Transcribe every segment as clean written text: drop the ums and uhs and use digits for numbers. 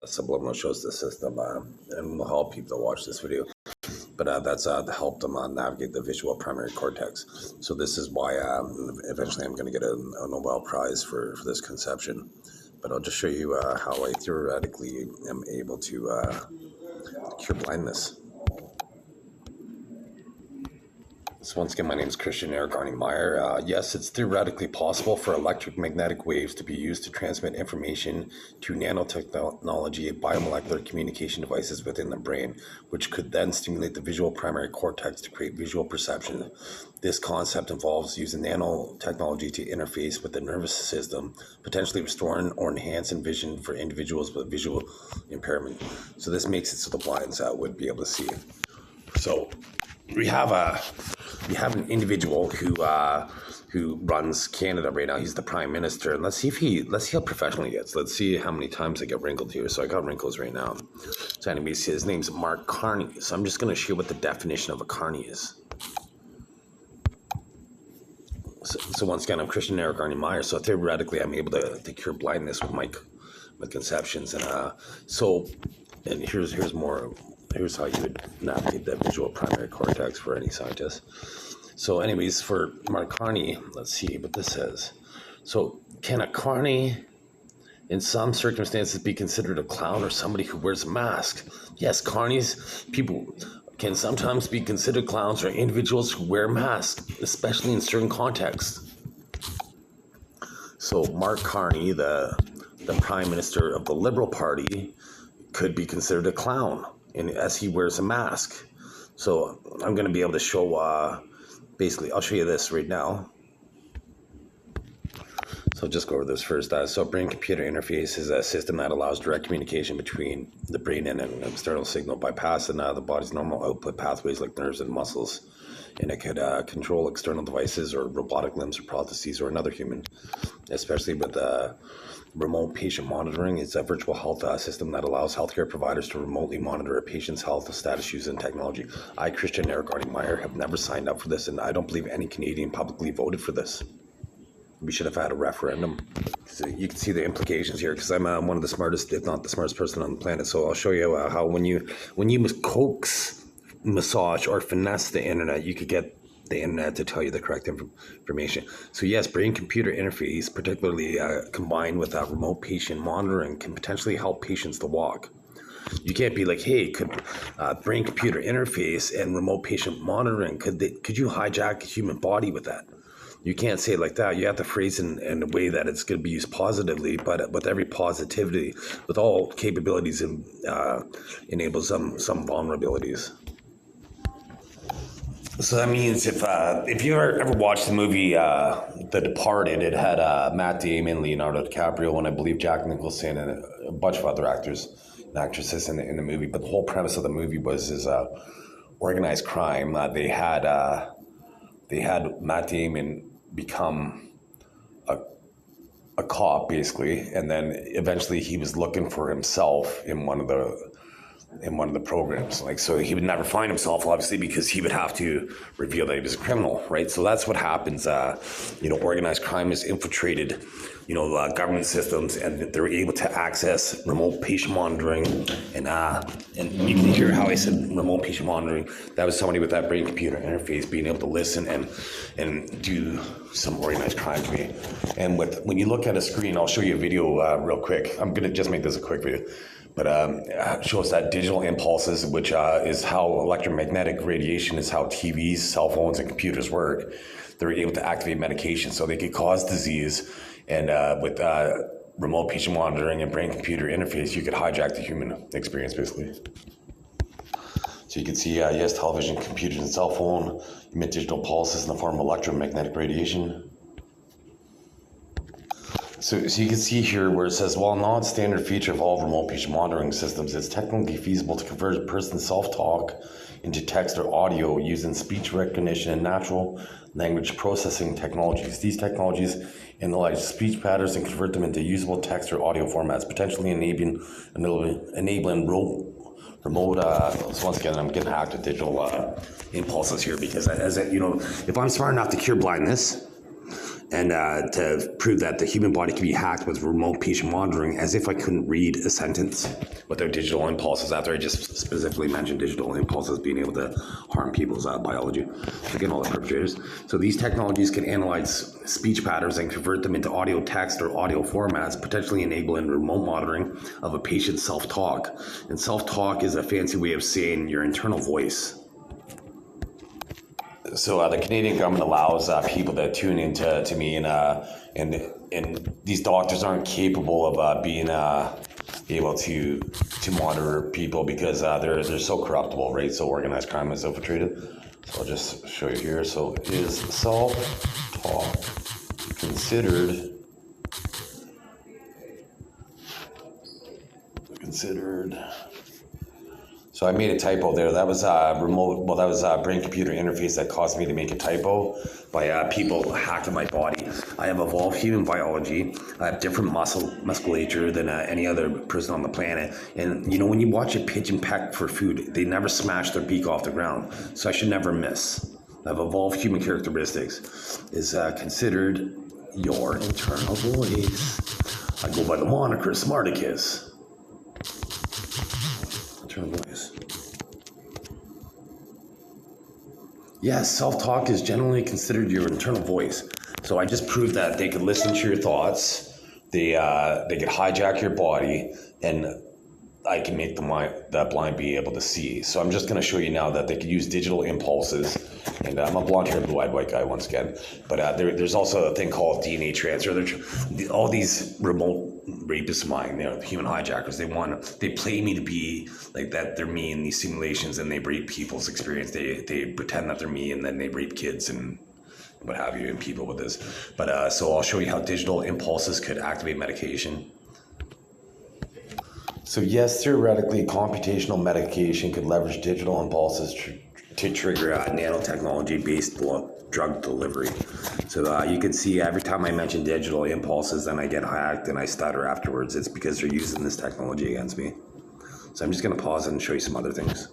subliminal shows the system, and will help people to watch this video. But that's to help them navigate the visual primary cortex. So this is why eventually I'm going to get a Nobel Prize for this conception. But I'll just show you how I theoretically am able to cure blindness. So once again, my name is Christian Carney. Yes, it's theoretically possible for electromagnetic waves to be used to transmit information to nanotechnology, biomolecular communication devices within the brain, which could then stimulate the visual primary cortex to create visual perception. This concept involves using nanotechnology to interface with the nervous system, potentially restoring or enhancing vision for individuals with visual impairment. So this makes it so the blinds would be able to see. So we have an individual who runs Canada right now. He's the Prime Minister, and let's see how professional he gets. Let's see how many times I get wrinkled here. So I got wrinkles right now. So anyways, his name's Mark Carney. So I'm just going to share what the definition of a Carney is. So once again, I'm Christian Carney. So theoretically, I'm able to cure blindness with my conceptions, and here's how you would navigate the visual primary cortex for any scientist. So anyways, for Mark Carney, let's see what this says. So can a Carney in some circumstances be considered a clown or somebody who wears a mask? Yes, Carneys, people can sometimes be considered clowns or individuals who wear masks, especially in certain contexts. So Mark Carney, the Prime Minister of the Liberal Party, could be considered a clown, and as he wears a mask. So I'm going to be able to show, basically, I'll show you this right now. So just go over this first. So brain-computer interface is a system that allows direct communication between the brain and an external signal, bypassing the body's normal output pathways like nerves and muscles. And it could control external devices or robotic limbs or prostheses or another human, especially with remote patient monitoring. It's a virtual health system that allows healthcare providers to remotely monitor a patient's health status using technology. I, Christian Carney, have never signed up for this, and I don't believe any Canadian publicly voted for this. We should have had a referendum. So you can see the implications here, because I'm one of the smartest, if not the smartest person on the planet. So I'll show you how when you coax, massage, or finesse the internet, you could get the internet to tell you the correct information. So yes, brain-computer interface, particularly combined with remote patient monitoring, can potentially help patients to walk. You can't be like, hey, could brain-computer interface and remote patient monitoring, could you hijack a human body with that? You can't say it like that. You have to phrase it in a way that it's going to be used positively, but with every positivity, with all capabilities, enables some vulnerabilities. So that means if you ever watched the movie The Departed, it had Matt Damon, Leonardo DiCaprio, and I believe Jack Nicholson, and a bunch of other actors and actresses in the movie. But the whole premise of the movie was organized crime. They had Matt Damon become a cop, basically, and then eventually he was looking for himself in one of the programs. Like, so he would never find himself, obviously, because he would have to reveal that he was a criminal, right? So that's what happens. Organized crime has infiltrated, government systems, and they're able to access remote patient monitoring. And you can hear how I said remote patient monitoring. That was somebody with that brain-computer interface being able to listen and do some organized crime to me. And when you look at a screen, I'll show you a video real quick. I'm going to just make this a quick video. But it shows that digital impulses, which is how electromagnetic radiation is how TVs, cell phones, and computers work. They're able to activate medication, so they could cause disease. And with remote patient monitoring and brain-computer interface, you could hijack the human experience, basically. So you can see, yes, television, computers, and cell phone emit digital pulses in the form of electromagnetic radiation. So you can see here where it says, while a non-standard feature of all remote patient monitoring systems, it's technically feasible to convert a person's self-talk into text or audio using speech recognition and natural language processing technologies. These technologies analyze speech patterns and convert them into usable text or audio formats, potentially enabling remote. So once again, I'm getting hacked with digital impulses here, because if I'm smart enough to cure blindness, and to prove that the human body can be hacked with remote patient monitoring, as if I couldn't read a sentence without digital impulses after I just specifically mentioned digital impulses being able to harm people's biology, again, all the perpetrators. So these technologies can analyze speech patterns and convert them into audio, text, or audio formats, potentially enabling remote monitoring of a patient's self-talk. And self-talk is a fancy way of saying your internal voice. So the Canadian government allows people to tune into me, and these doctors aren't capable of being able to monitor people because they're so corruptible, right? So organized crime is infiltrated. So I'll just show you here. So is self-talk considered? So I made a typo there. That was that was a brain-computer interface that caused me to make a typo by people hacking my body. I have evolved human biology. I have different musculature than any other person on the planet. And, you know, when you watch a pigeon peck for food, they never smash their beak off the ground. So I should never miss. I've evolved human characteristics. Is considered your internal voice. I go by the moniker Smarticus. Voice. Yes, self-talk is generally considered your internal voice. So I just proved that they could listen to your thoughts, they could hijack your body, and I can make that blind be able to see. So I'm just going to show you now that they could use digital impulses. And I'm a blonde-haired, blue-eyed white guy once again. But there's also a thing called DNA transfer. All these remote rapists of mine, they're human hijackers. They play me to be like that. They're me in these simulations, and they rape people's experience. They pretend that they're me, and then they rape kids and what have you, and people with this. But so I'll show you how digital impulses could activate medication. So yes, theoretically, computational medication could leverage digital impulses to trigger nanotechnology-based drug delivery. So you can see every time I mention digital impulses, then I get hacked and I stutter afterwards. It's because they're using this technology against me. So I'm just going to pause and show you some other things.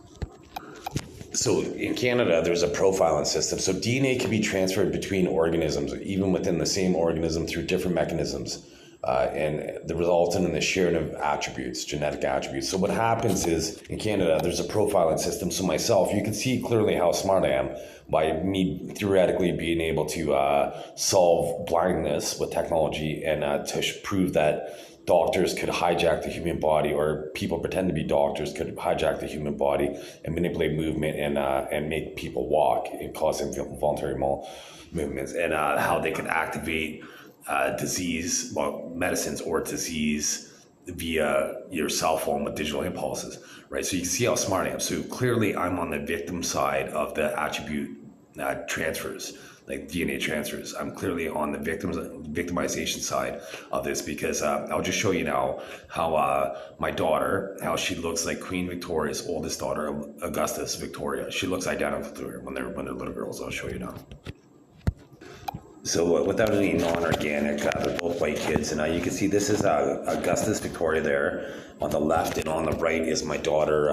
So in Canada, there's a profiling system. So DNA can be transferred between organisms, even within the same organism, through different mechanisms. And the resultant in the sharing of attributes, genetic attributes. So what happens is, in Canada, there's a profiling system. So myself, you can see clearly how smart I am by me theoretically being able to solve blindness with technology and to prove that doctors could hijack the human body, or people pretend to be doctors could hijack the human body and manipulate movement and make people walk and cause involuntary movements, and how they could activate medicines or disease via your cell phone with digital impulses, right? So you can see how smart I am. So clearly I'm on the victim side of the attribute transfers, like DNA transfers. I'm clearly on the victimization side of this, because I'll just show you now how my daughter, how she looks like Queen Victoria's oldest daughter, Augustus Victoria. She looks identical to her when they're little girls. I'll show you now. So without any non-organic, they're both white kids, and you can see this is Augustus Victoria there on the left, and on the right is my daughter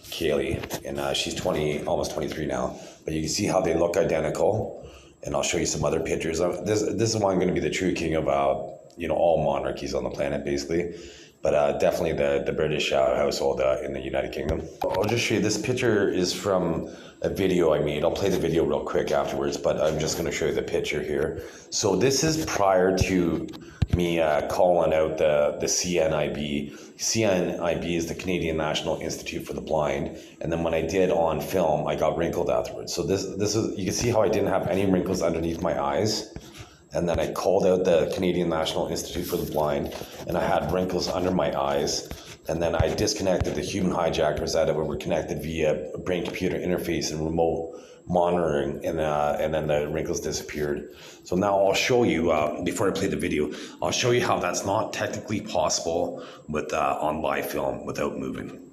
Kaylee, and she's almost 23 now. But you can see how they look identical, and I'll show you some other pictures. This is why I'm going to be the true king of all monarchies on the planet, basically. But definitely the British household in the United Kingdom. I'll just show you, this picture is from a video I made. I'll play the video real quick afterwards, but I'm just going to show you the picture here. So this is prior to me calling out the CNIB. CNIB is the Canadian National Institute for the Blind. And then when I did on film, I got wrinkled afterwards. So this is, you can see how I didn't have any wrinkles underneath my eyes. And then I called out the Canadian National Institute for the Blind, and I had wrinkles under my eyes. And then I disconnected the human hijackers that were connected via brain-computer interface and remote monitoring, and then the wrinkles disappeared. So now I'll show you, before I play the video, I'll show you how that's not technically possible with on live film without moving.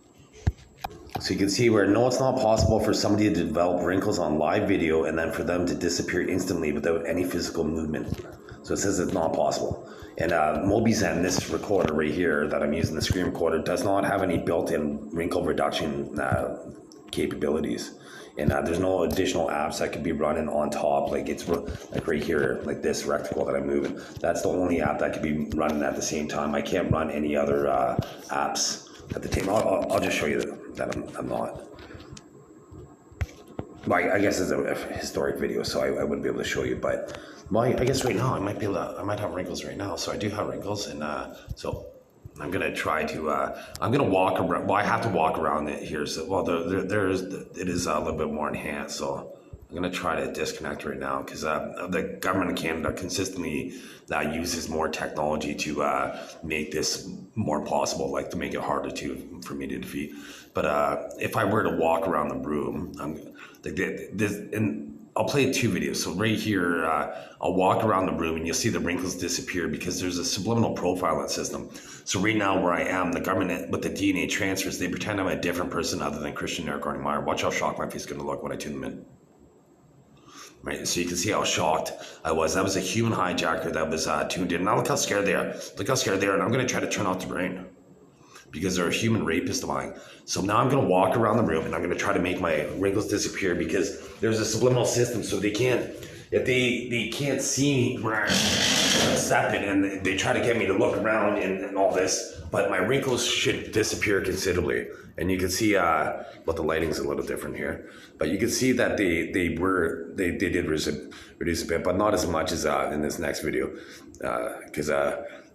So you can see where, no, it's not possible for somebody to develop wrinkles on live video and then for them to disappear instantly without any physical movement. So it says it's not possible. And Mobizen, this recorder right here that I'm using, the screen recorder, does not have any built-in wrinkle reduction capabilities. And there's no additional apps that could be running on top. Like it's like right here, like this rectangle that I'm moving. That's the only app that could be running at the same time. I can't run any other apps at the time. I'll just show you that I'm not. Well, I guess it's a historic video, so I wouldn't be able to show you. But well, I guess right now I might have wrinkles right now. So I do have wrinkles, and so I'm gonna try to. I'm gonna walk around. Well, I have to walk around it here. So well, it is a little bit more enhanced. So I'm gonna try to disconnect right now because the government of Canada consistently uses more technology to make this more possible, like to make it harder for me to defeat. But if I were to walk around the room, and I'll play 2 videos. So right here, I'll walk around the room and you'll see the wrinkles disappear because there's a subliminal profiling system. So right now where I am, the government with the DNA transfers, they pretend I'm a different person other than Christian Eric Carney Meyer. Watch how shocked my face is going to look when I tune them in. Right, so you can see how shocked I was. That was a human hijacker that was tuned in. Now look how scared they are. Look how scared they are. And I'm going to try to turn off the brain because they're a human rapist of mine. So now I'm going to walk around the room and I'm going to try to make my wrinkles disappear because there's a subliminal system. So they can't, if they can't see me where I'm stepping, and they try to get me to look around and all this, but my wrinkles should disappear considerably. And you can see, well, the lighting's a little different here, but you can see that they did reduce a bit, but not as much as in this next video, because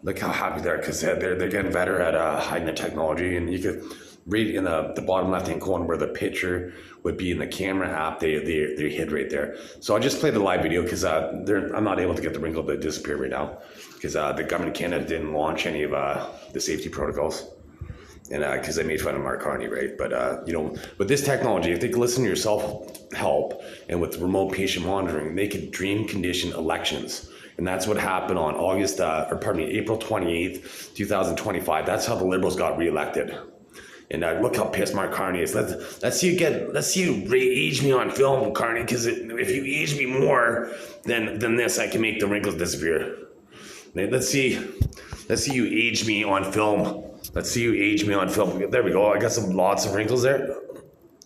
look how happy they are, because they're getting better at hiding the technology. And you could read in the bottom left hand corner where the picture would be in the camera app, they hid right there. So I'll just play the live video because I'm not able to get the wrinkle to disappear right now because the government of Canada didn't launch any of the safety protocols. And because I made fun of Mark Carney, right? But, you know, with this technology, if they could listen to your self-help and with remote patient monitoring, they could dream condition elections. And that's what happened on April 28th, 2025. That's how the Liberals got reelected. And look how pissed Mark Carney is. Let's see you age me on film, Carney, because if you age me more than this, I can make the wrinkles disappear. Let's see you age me on film. Let's see you age me on film. There we go. I got lots of wrinkles there.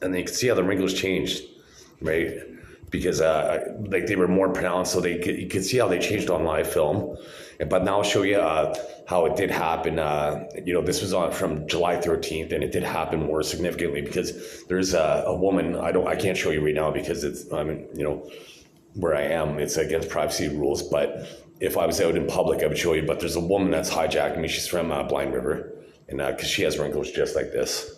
And you can see how the wrinkles changed, right? Because like they were more pronounced, so you could see how they changed on live film. But now I'll show you how it did happen. You know, this was from July 13th, and it did happen more significantly because there's a woman. I can't show you right now because it's you know, where I am, it's against privacy rules. But if I was out in public, I would show you. But there's a woman that's hijacking me. She's from Blind River, and because she has wrinkles just like this.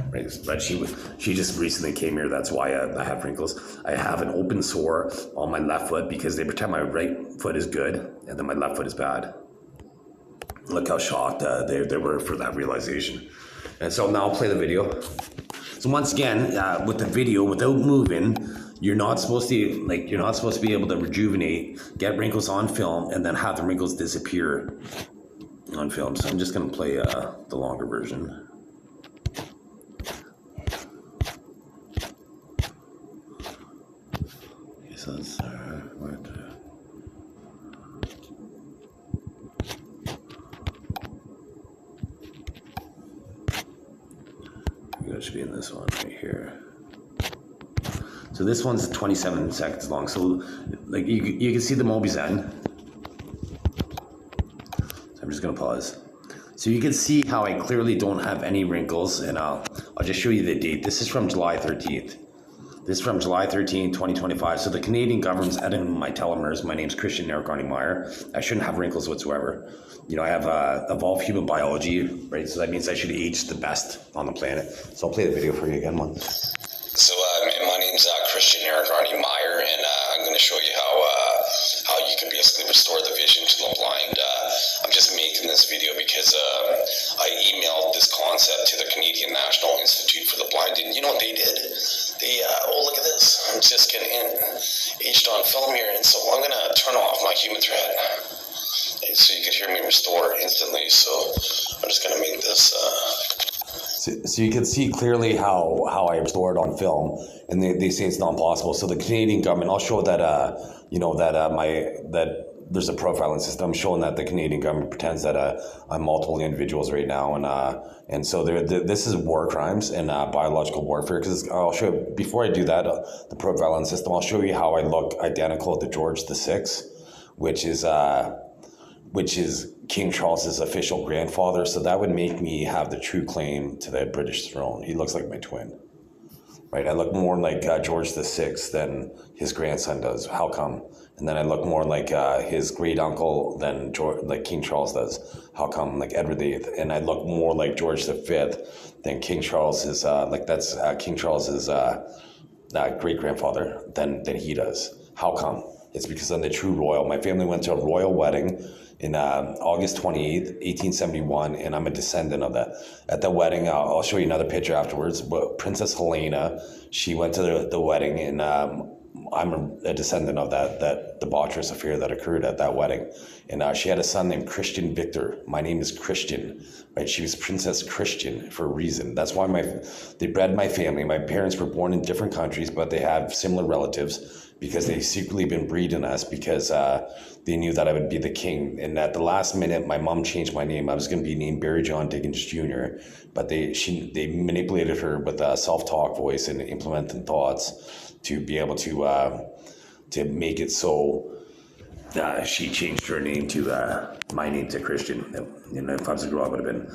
Right, but she just recently came here. That's why I have wrinkles. I have an open sore on my left foot because they pretend my right foot is good and then my left foot is bad. Look how shocked they were for that realization. And so now I'll play the video. So once again, with the video, without moving, you're not supposed to be able to rejuvenate, get wrinkles on film, and then have the wrinkles disappear on film. So I'm just gonna play the longer version. So that's that should be in this one right here. So this one's 27 seconds long. So like you can see the Moby's end. So I'm just gonna pause. So you can see how I clearly don't have any wrinkles, and I'll just show you the date. This is from July 13th. This is from July 13, 2025. So the Canadian government's editing my telomeres. My name's Christian Eric Carney Meyer. I shouldn't have wrinkles whatsoever. You know, I have evolved human biology, right? So that means I should age the best on the planet. So I'll play the video for you again once. So my name's Christian Eric Carney Meyer, and I'm going to show you how you can basically restore the vision to the blind. I'm just making this video because I emailed this concept to the Canadian National Institute for the Blind, and you know what they did? Oh, look at this. I'm just getting aged on film here, and so I'm going to turn off my human thread so you can hear me restore instantly. So I'm just going to make this... So you can see clearly how I restored on film, and they say it's not possible. So the Canadian government, I'll show that, you know, that there's a profiling system showing that the Canadian government pretends that I'm multiple individuals right now, and so this is war crimes and biological warfare. Because I'll show you, before I do that, the profiling system, I'll show you how I look identical to George VI, which is King Charles's official grandfather. So that would make me have the true claim to the British throne. He looks like my twin, right? I look more like George VI than his grandson does. How come? And then I look more like his great uncle than like King Charles does. How come? Like Edward VIII. And I look more like George V than King Charles is. That's King Charles's great grandfather than he does. How come? It's because I'm the true royal. My family went to a royal wedding in August 28th, 1871, and I'm a descendant of that. At the wedding, I'll show you another picture afterwards, but Princess Helena, she went to the wedding, and I'm a descendant of that debaucherous affair that occurred at that wedding. And she had a son named Christian Victor. My name is Christian, right? She was Princess Christian for a reason. That's why they bred my family. My parents were born in different countries, but they have similar relatives because they secretly been breeding us because they knew that I would be the king. And at the last minute, my mom changed my name. I was going to be named Barry John Dickens Jr., but they manipulated her with a self-talk voice and implementing thoughts to be able to make it so she changed her name to my name to Christian. And if I was a girl, I would have been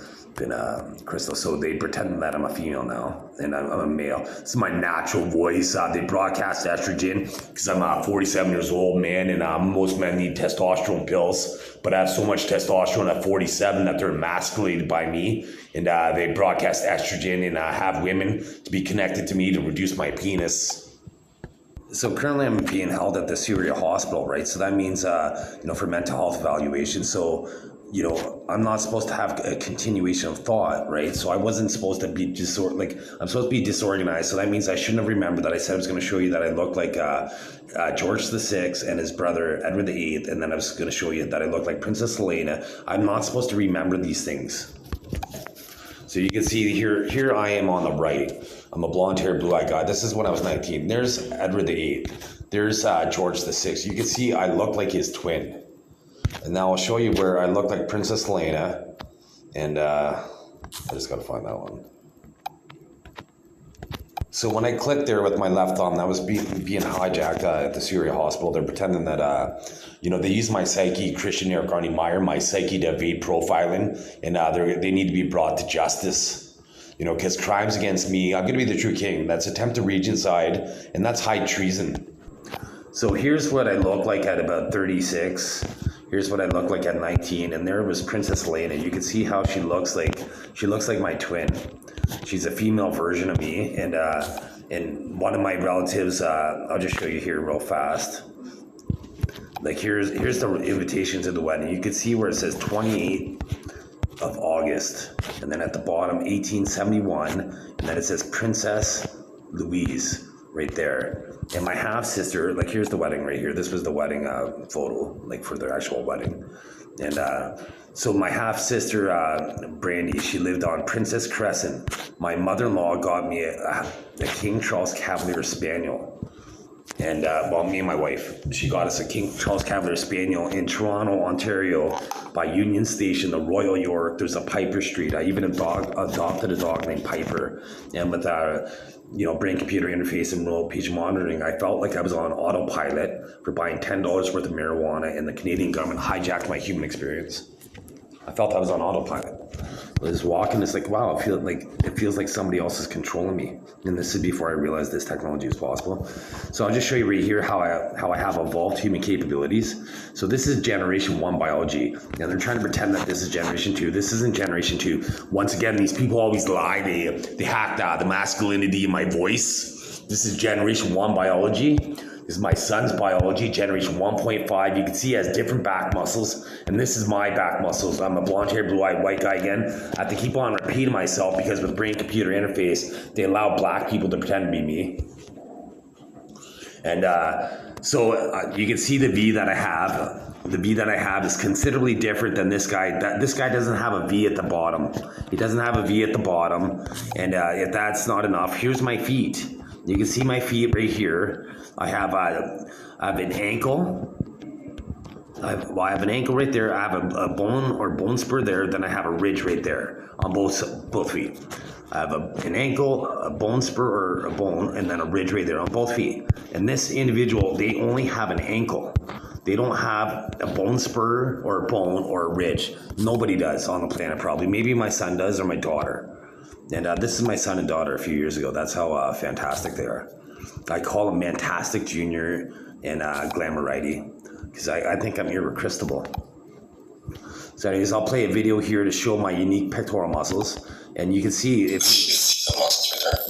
Crystal. So they pretend that I'm a female now, and I'm a male. This is my natural voice. They broadcast estrogen because I'm 47 years old, man, and most men need testosterone pills. But I have so much testosterone at 47 that they're emasculated by me, and they broadcast estrogen and have women to be connected to me to reduce my penis. So currently I'm being held at the Syria hospital, right? So that means, for mental health evaluation. So, I'm not supposed to have a continuation of thought, right? So I wasn't supposed to be I'm supposed to be disorganized. So that means I shouldn't have remembered that I said I was going to show you that I look like George VI and his brother Edward VIII. And then I was going to show you that I look like Princess Helena. I'm not supposed to remember these things. So you can see here I am on the right. I'm a blonde-haired, blue-eyed guy. This is when I was 19. There's Edward VIII. There's George VI. You can see I look like his twin. And now I'll show you where I look like Princess Helena. And I just got to find that one. So when I clicked there with my left thumb, that was being hijacked at the Syria hospital. They're pretending that, they use my psyche, Christian Eric Carney Meyer, my psyche to evade profiling. And they need to be brought to justice. Because crimes against me, I'm going to be the true king. That's attempt to regicide, and that's high treason. So here's what I look like at about 36. Here's what I look like at 19. And there was Princess Helena. You can see how she looks like. She looks like my twin. She's a female version of me. And one of my relatives, I'll just show you here real fast. Like here's the invitation to the wedding. You can see where it says 28th of August, and then at the bottom 1871, and then it says Princess Louise right there. And my half sister, like here's the wedding right here. This was the wedding photo, like for their actual wedding. And so my half sister Brandy, she lived on Princess Crescent. My mother-in-law got me a King Charles Cavalier Spaniel. And me and my wife, she got us a King Charles Cavalier Spaniel in Toronto, Ontario, by Union Station, the Royal York. There's a Piper Street. I even adopted a dog named Piper, and with brain computer interface and remote page monitoring, I felt like I was on autopilot for buying $10 worth of marijuana, and the Canadian government hijacked my human experience. I felt I was on autopilot. I was walking, it's like, wow, it feels like somebody else is controlling me. And this is before I realized this technology was possible. So I'll just show you right here how I have evolved human capabilities. So this is generation 1 biology. Now they're trying to pretend that this is generation 2. This isn't generation 2. Once again, these people always lie. They hacked the masculinity in my voice. This is generation 1 biology. This is my son's biology, generation 1.5. You can see he has different back muscles, and this is my back muscles. I'm a blonde-haired, blue-eyed white guy again. I have to keep on repeating myself because with brain-computer interface, they allow black people to pretend to be me. And so you can see the V that I have. The V that I have is considerably different than this guy. This guy doesn't have a V at the bottom. He doesn't have a V at the bottom. And if that's not enough, here's my feet. You can see my feet right here. I have an ankle, I have an ankle right there. I have a bone or bone spur there. Then I have a ridge right there on both feet. I have an ankle, a bone spur or a bone, and then a ridge right there on both feet. And this individual, they only have an ankle. They don't have a bone spur or a bone or a ridge. Nobody does on the planet probably. Maybe my son does or my daughter. And this is my son and daughter a few years ago. That's how fantastic they are. I call them Mantastic Junior and Glamourity because I think I'm irrepressible. So anyways, I'll play a video here to show my unique pectoral muscles. And you can see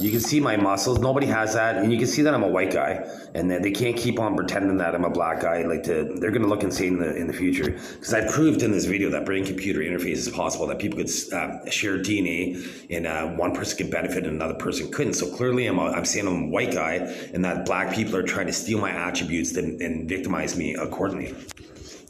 you can see my muscles. Nobody has that. And you can see that I'm a white guy. And that they can't keep on pretending that I'm a black guy. They're going to look insane in the future. Because I proved in this video that brain-computer interface is possible. That people could share DNA and one person could benefit and another person couldn't. So clearly I'm saying I'm a white guy and that black people are trying to steal my attributes and victimize me accordingly.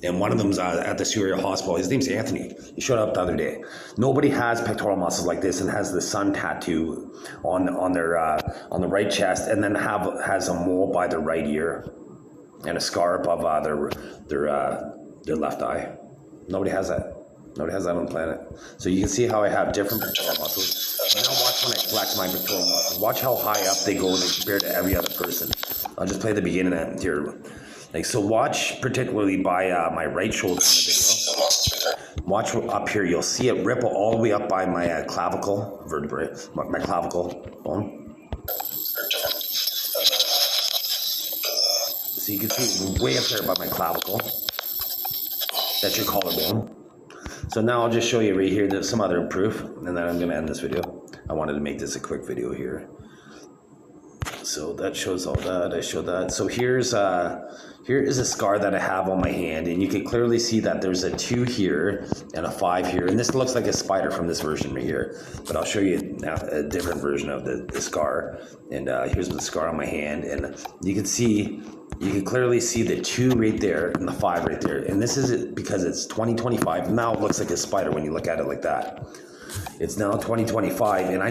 And one of them's at the Surrey Hospital. His name's Anthony. He showed up the other day. Nobody has pectoral muscles like this and has the sun tattoo on the right chest, and then has a mole by their right ear and a scar above their left eye. Nobody has that. Nobody has that on the planet. So you can see how I have different pectoral muscles. And now watch when I flex my pectoral muscles. Watch how high up they go compared to every other person. I'll just play the beginning of that here. So watch particularly by my right shoulder in the video. Watch up here. You'll see it ripple all the way up by my clavicle vertebrae, my clavicle bone. So you can see way up there by my clavicle. That's your collarbone. So now I'll just show you right here. There's some other proof, and then I'm going to end this video. I wanted to make this a quick video here. So that shows all that. I showed that. So here is a scar that I have on my hand, and you can clearly see that there's a 2 here and a 5 here, and this looks like a spider from this version right here. But I'll show you now a different version of the scar. And here's the scar on my hand, and you can clearly see the 2 right there and the 5 right there. And this is it because it's 2025. Now it looks like a spider when you look at it like that. It's now 2025, and I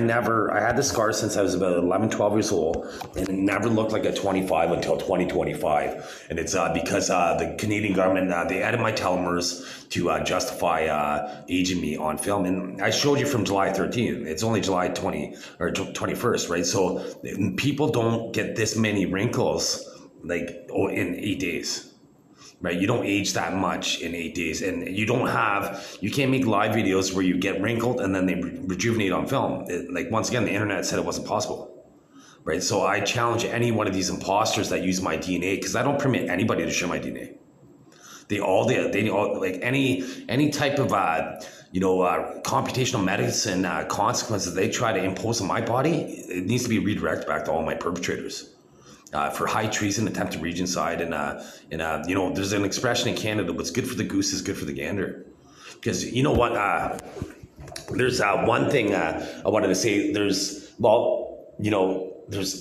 had the scar since I was about 11, 12 years old, and it never looked like a 25 until 2025. And it's because the Canadian government, they added my telomeres to justify aging me on film. And I showed you from July 13th. It's only July 21st, right? So people don't get this many wrinkles in 8 days. Right, you don't age that much in 8 days, and you can't make live videos where you get wrinkled and then they rejuvenate on film. Once again, the internet said it wasn't possible, right? So I challenge any one of these imposters that use my DNA, because I don't permit anybody to share my DNA. They all like any type of computational medicine consequences they try to impose on my body, it needs to be redirected back to all my perpetrators. For high treason, attempted regicide, and there's an expression in Canada: "What's good for the goose is good for the gander." Because you know what? There's one thing I wanted to say. There's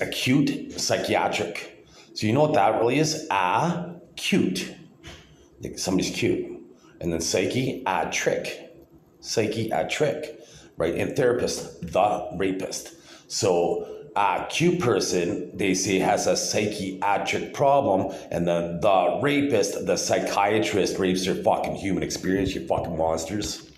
acute psychiatric. So you know what that really is? Acute. Like somebody's cute, and then psychiatric, right? And therapist, the rapist. So. Cute person, they say, has a psychiatric problem, and then the rapist, the psychiatrist, rapes your fucking human experience, you fucking monsters.